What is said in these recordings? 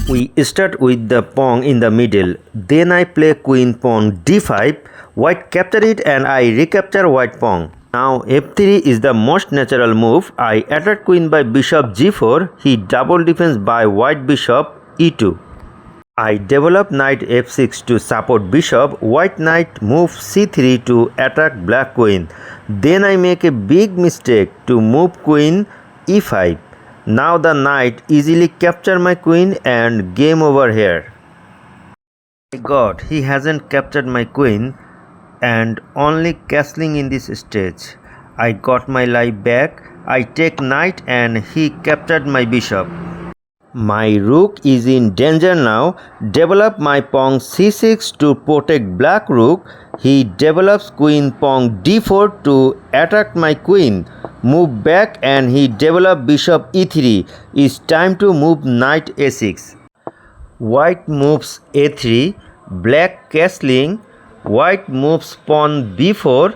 We start with the pawn in the middle. Then I play queen pawn d5. White capture it and I recapture white pawn. Now f3 is the most natural move. I attack queen by bishop g4. He double defense by white bishop e2. I develop knight f6 to support bishop. White knight move c3 to attack black queen. Then I make a big mistake to move queen e5. Now the knight easily capture my queen and game over here. My god, he hasn't captured my queen and only castling in this stage. I got my life back. I take knight and he captured my bishop. My rook is in danger now. Develop my pawn c6 to protect black rook. He develops queen pawn d4 to attack my queen. Move back and he develop bishop e3. It's time to move knight a6. White moves a3. Black castling. White moves pawn b4.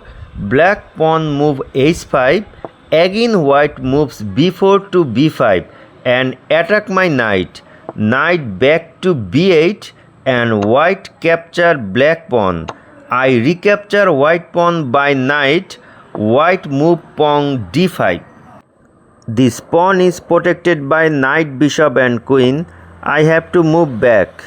Black pawn move h5. Again white moves b4 to b5 and attack my knight. Knight back to b8 and white capture black pawn. I recapture white pawn by knight. White move pawn d5. This pawn is protected by knight, bishop and queen. I have to move back.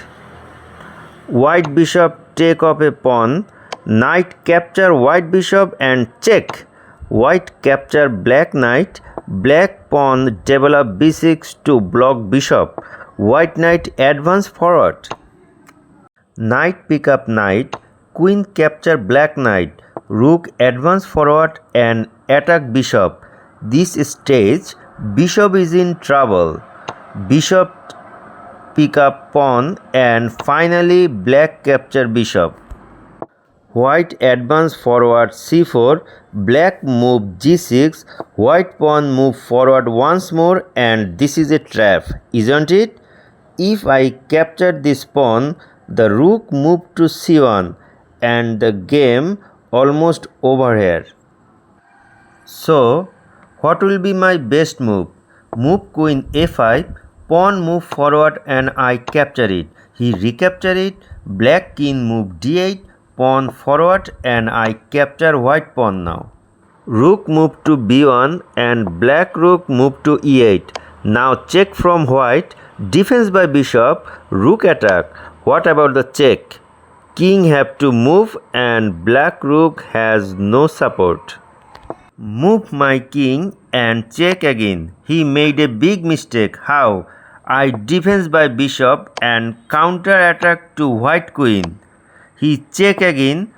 White bishop take off a pawn. Knight capture white bishop and check. White capture black knight. Black pawn develop b6 to block bishop. White knight advance forward. Knight pick up knight. Queen capture black knight. Rook advance forward and attack bishop. This stage, bishop is in trouble. Bishop pick up pawn and finally black capture bishop. White advance forward c4, black move g6, white pawn move forward once more and this is a trap, isn't it? If I capture this pawn, the rook move to c1 and the game almost over here. So, what will be my best move? Move queen a5, pawn move forward and I capture it. He recapture it, black king move d8, pawn forward and I capture white pawn now. Rook move to b1 and black rook move to e8. Now check from white, defense by bishop, rook attack. What about the check? King have to move and black rook has no support. Move my king and check again. He made a big mistake. How? I defense by bishop and counter attack to white queen. He check again.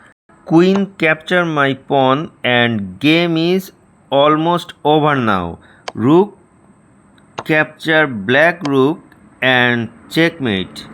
Queen capture my pawn and game is almost over now. Rook capture black rook and checkmate.